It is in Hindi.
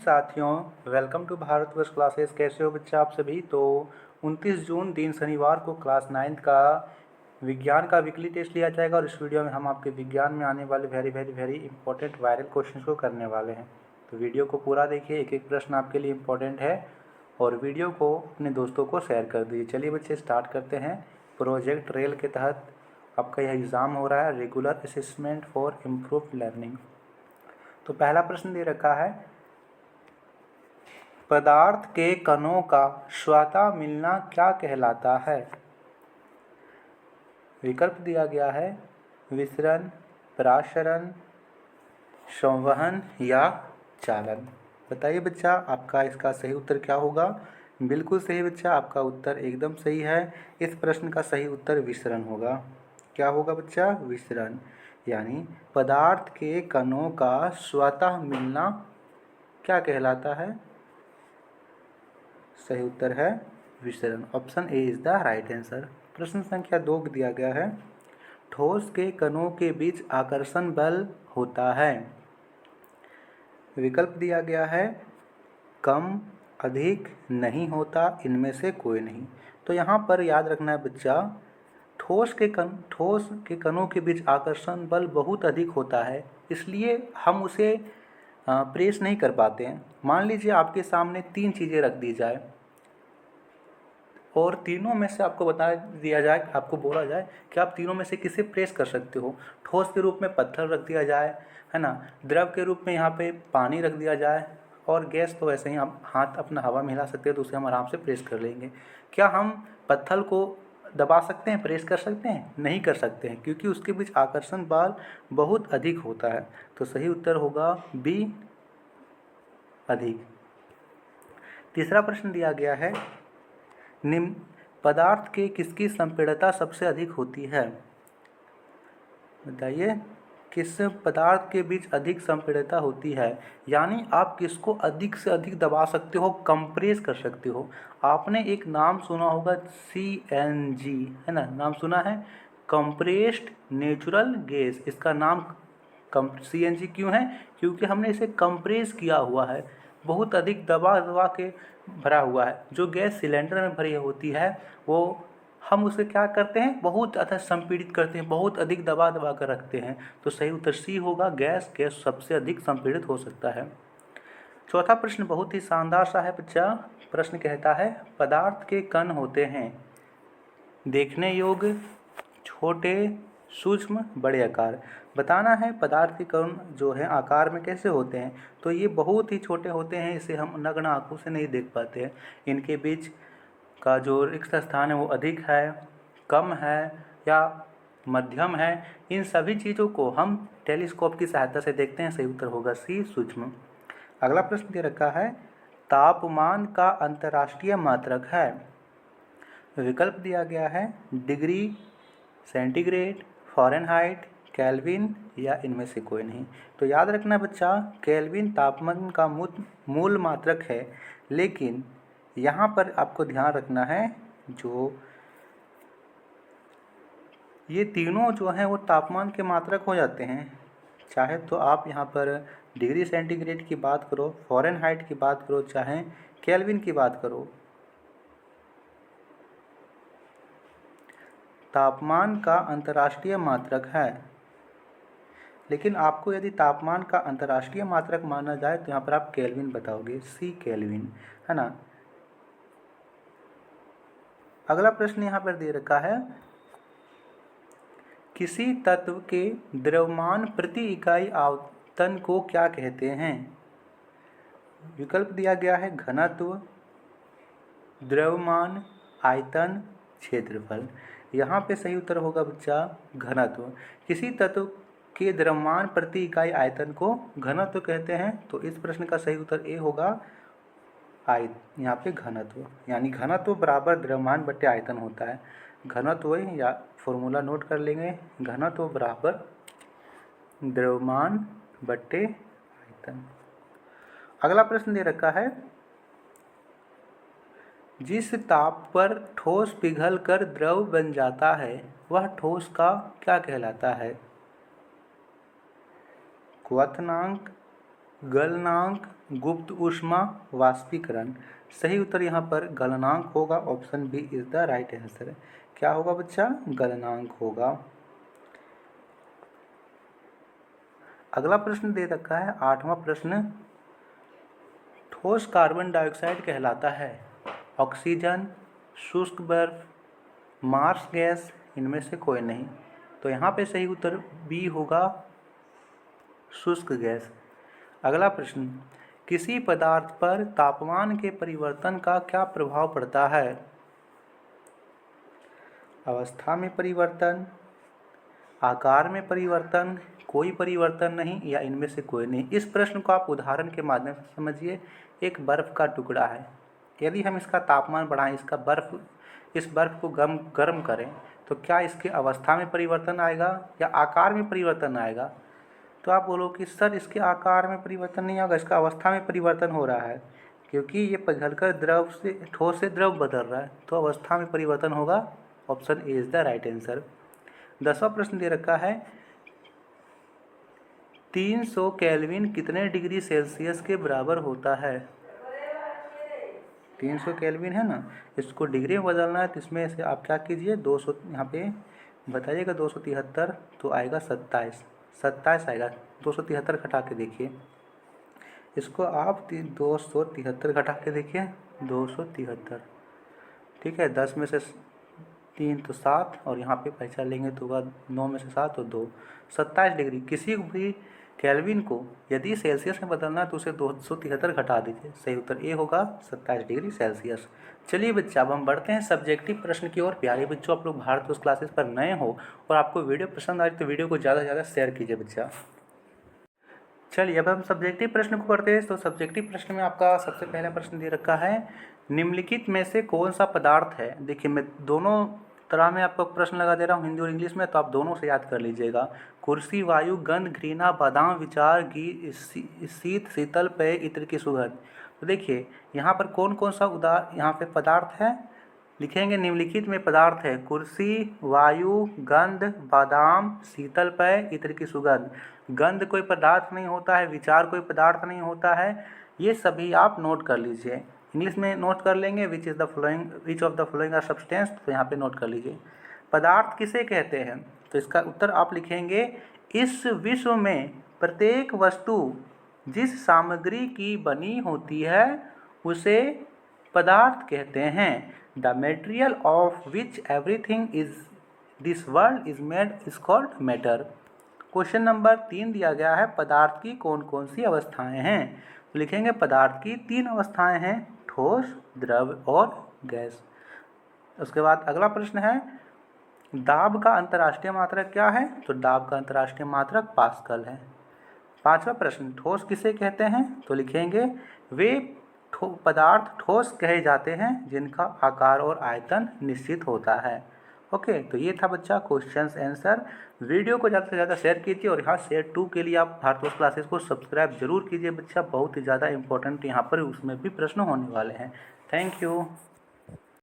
साथियों, वेलकम टू भारतवर्ष क्लासेस। कैसे हो बच्चा आप सभी। तो 29 जून दिन शनिवार को क्लास 9 का विज्ञान का वीकली टेस्ट लिया जाएगा और इस वीडियो में हम आपके विज्ञान में आने वाले वेरी इंपॉर्टेंट वायरल क्वेश्चंस को करने वाले हैं। तो वीडियो को पूरा देखिए, एक एक प्रश्न आपके लिए इम्पोर्टेंट है और वीडियो को अपने दोस्तों को शेयर कर दीजिए। चलिए बच्चे स्टार्ट करते हैं। प्रोजेक्ट रेल के तहत आपका यह एग्ज़ाम हो रहा है, regular assessment for improve learning. तो पहला प्रश्न दे रखा है, पदार्थ के कणों का स्वतः मिलना क्या कहलाता है। विकल्प दिया गया है विसरण, परासरण, संवहन या चालन। बताइए बच्चा, आपका इसका सही उत्तर क्या होगा। बिल्कुल सही बच्चा, आपका उत्तर एकदम सही है। इस प्रश्न का सही उत्तर विसरण होगा। क्या होगा बच्चा, विसरण। यानी पदार्थ के कणों का स्वतः मिलना क्या कहलाता है। सही उत्तर है विसरण। Option A is the right answer. प्रश्न संख्या 2 दिया गया है, ठोस के कणों के बीच आकर्षण बल होता है। विकल्प दिया गया है कम, अधिक, नहीं होता, इनमें से कोई नहीं। तो यहाँ पर याद रखना है बच्चा, ठोस के कणों के बीच आकर्षण बल बहुत अधिक होता है, इसलिए हम उसे प्रेस नहीं कर पाते हैं। मान लीजिए आपके सामने 3 चीज़ें रख दी जाए और तीनों में से आपको बता दिया जाए, आपको बोला जाए कि आप तीनों में से किसे प्रेस कर सकते हो। ठोस के रूप में पत्थर रख दिया जाए, है ना, द्रव के रूप में यहाँ पे पानी रख दिया जाए और गैस तो वैसे ही आप हाथ अपना हवा में हिला सकते हैं तो उसे हम आराम से प्रेस कर लेंगे। क्या हम पत्थर को दबा सकते हैं, प्रेस कर सकते हैं? नहीं कर सकते हैं, क्योंकि उसके बीच आकर्षण बल बहुत अधिक होता है। तो सही उत्तर होगा बी, अधिक। तीसरा प्रश्न दिया गया है, निम्न पदार्थ के किसकी संपीड़ितता सबसे अधिक होती है। बताइए, किस पदार्थ के बीच अधिक संपीड़ितता होती है। यानी आप किसको अधिक से अधिक दबा सकते हो, कंप्रेस कर सकते हो। आपने एक नाम सुना होगा CNG, है ना, नाम सुना है, कंप्रेस्ड नेचुरल गैस। इसका नाम CNG क्यों है? क्योंकि हमने इसे कंप्रेस किया हुआ है, बहुत अधिक दबा के भरा हुआ है। जो गैस सिलेंडर में भरी होती है वो हम उसे क्या करते हैं, बहुत ज़्यादा संपीड़ित करते हैं, बहुत अधिक दबा कर रखते हैं। तो सही उत्तर सी होगा, गैस सबसे अधिक संपीड़ित हो सकता है। चौथा प्रश्न बहुत ही शानदार सा है बच्चा। प्रश्न कहता है, पदार्थ के कण होते हैं देखने योग्य, छोटे, सूक्ष्म, बड़े आकार। बताना है पदार्थ के कण जो है आकार में कैसे होते हैं। तो ये बहुत ही छोटे होते हैं, इसे हम नग्न आंखों से नहीं देख पाते हैं। इनके बीच का जो रिक्त स्थान है वो अधिक है, कम है या मध्यम है। इन सभी चीज़ों को हम टेलीस्कोप की सहायता से देखते हैं। सही उत्तर होगा सी, सूक्ष्म। अगला प्रश्न दे रखा है, तापमान का अंतर्राष्ट्रीय मात्रक है। विकल्प दिया गया है डिग्री सेंटीग्रेड, फ़ारेनहाइट, केल्विन या इनमें से कोई नहीं। तो याद रखना बच्चा, केल्विन तापमान का मूल मात्रक है, लेकिन यहाँ पर आपको ध्यान रखना है जो ये तीनों जो हैं वो तापमान के मात्रक हो जाते हैं। चाहे तो आप यहाँ पर डिग्री सेंटीग्रेड की बात करो, फ़ारेनहाइट की बात करो, चाहे केल्विन की बात करो, तापमान का अंतर्राष्ट्रीय मात्रक है। लेकिन आपको यदि तापमान का अंतर्राष्ट्रीय मात्रक माना जाए तो यहाँ पर आप केल्विन बताओगे, सी केल्विन, है ना। अगला प्रश्न यहाँ पर दे रखा है, किसी तत्व के द्रव्यमान प्रति इकाई आयतन को क्या कहते हैं। विकल्प दिया गया है घनत्व, द्रव्यमान, आयतन, क्षेत्रफल। यहाँ पे सही उत्तर होगा बच्चा घनत्व। किसी तत्व के द्रव्यमान प्रति इकाई आयतन को घनत्व कहते हैं। तो इस प्रश्न का सही उत्तर ए होगा यहाँ पे घनत्व, यानी घनत्व बराबर द्रव्यमान बटे आयतन होता है। घनत्व या फॉर्मूला नोट कर लेंगे, घनत्व बराबर द्रव्यमान बटे आयतन। अगला प्रश्न दे रखा है, जिस ताप पर ठोस पिघलकर द्रव बन जाता है वह ठोस का क्या कहलाता है। क्वथनांक, गलनांक, गुप्त ऊष्मा, वाष्पीकरण। सही उत्तर यहाँ पर गलनांक होगा। Option B is the right answer. क्या होगा बच्चा? गलनांक होगा। अगला प्रश्न दे रखा है 8वां प्रश्न। ठोस कार्बन डाइऑक्साइड कहलाता है ऑक्सीजन, शुष्क बर्फ, मार्स गैस, इनमें से कोई नहीं। तो यहाँ पे सही उत्तर बी होगा, शुष्क गैस। अगला प्रश्न, किसी पदार्थ पर तापमान के परिवर्तन का क्या प्रभाव पड़ता है? अवस्था में परिवर्तन, आकार में परिवर्तन, कोई परिवर्तन नहीं, या इनमें से कोई नहीं। इस प्रश्न को आप उदाहरण के माध्यम से समझिए। एक बर्फ का टुकड़ा है, यदि हम इसका तापमान बढ़ाएं, इस बर्फ को गर्म करें, तो क्या इसके अवस्था में परिवर्तन आएगा या आकार में परिवर्तन आएगा? तो आप बोलो कि सर इसके आकार में परिवर्तन नहीं होगा, इसका अवस्था में परिवर्तन हो रहा है, क्योंकि ये पिघलकर ठोस से द्रव बदल रहा है, तो अवस्था में परिवर्तन होगा। Option A is the right answer. 10वां प्रश्न दे रखा है 300 केल्विन कितने डिग्री सेल्सियस के बराबर होता है? 300 केल्विन है ना, इसको डिग्री में बदलना है, तो इसमें से आप क्या कीजिए, 200 यहाँ पे बताइएगा, 273 तो आएगा 27 आएगा। 273 घटा के देखिए, इसको आप 273 घटा के देखिए, 273, ठीक है। 10 में से 3 तो 7, और यहाँ पे पैसा लेंगे तो होगा 9 में से 7 तो 2, 27 डिग्री। किसी भी केल्विन को यदि सेल्सियस में बदलना है तो उसे 273 घटा दीजिए। सही उत्तर ए होगा, 27 डिग्री सेल्सियस। चलिए बच्चा, अब हम बढ़ते हैं सब्जेक्टिव प्रश्न की ओर। प्यारे बच्चों, आप लोग भारत क्लासेस पर नए हो और आपको वीडियो पसंद आए तो वीडियो को ज़्यादा से ज़्यादा शेयर कीजिए बच्चा। चलिए अब हम सब्जेक्टिव प्रश्न को करते हैं। तो सब्जेक्टिव प्रश्न में आपका सबसे पहला प्रश्न दे रखा है, निम्नलिखित में से कौन सा पदार्थ है? देखिए, मैं दोनों तरह में आपको प्रश्न लगा दे रहा हूँ, हिंदी और इंग्लिश में, तो आप दोनों से याद कर लीजिएगा। कुर्सी, वायु, गंध, घृणा, बादाम, विचार, घी, शीत, शीतल, पेय, इत्र की सुगंध। तो देखिए यहाँ पर कौन कौन सा यहाँ पे पदार्थ है, लिखेंगे निम्नलिखित में पदार्थ है कुर्सी, वायु, गंध, बादाम, शीतल पेय, इत्र की सुगंध। गंध कोई पदार्थ नहीं होता है, विचार कोई पदार्थ नहीं होता है, ये सभी आप नोट कर लीजिए। इंग्लिश में नोट कर लेंगे which of the following are substance, तो यहाँ पे नोट कर लीजिए। पदार्थ किसे कहते हैं? तो इसका उत्तर आप लिखेंगे, इस विश्व में प्रत्येक वस्तु जिस सामग्री की बनी होती है उसे पदार्थ कहते हैं। The material of which everything is this world is made is called matter. Question number 3 दिया गया है, पदार्थ की कौन कौन सी अवस्थाएं हैं? तो लिखेंगे पदार्थ की 3 अवस्थाएं हैं, ठोस, द्रव और गैस। उसके बाद अगला प्रश्न है, दाब का अंतर्राष्ट्रीय मात्रक क्या है? तो दाब का अंतर्राष्ट्रीय मात्रक पास्कल है। 5वां प्रश्न, ठोस किसे कहते हैं? तो लिखेंगे वे पदार्थ ठोस कहे जाते हैं जिनका आकार और आयतन निश्चित होता है। ओके, तो ये था बच्चा क्वेश्चंस आंसर। वीडियो को ज़्यादा से ज़्यादा शेयर कीजिए, और यहाँ शेयर 2 के लिए आप भारत क्लासेस को सब्सक्राइब जरूर कीजिए बच्चा। बहुत ही ज़्यादा इंपॉर्टेंट यहाँ पर उसमें भी प्रश्न होने वाले हैं। Thank you.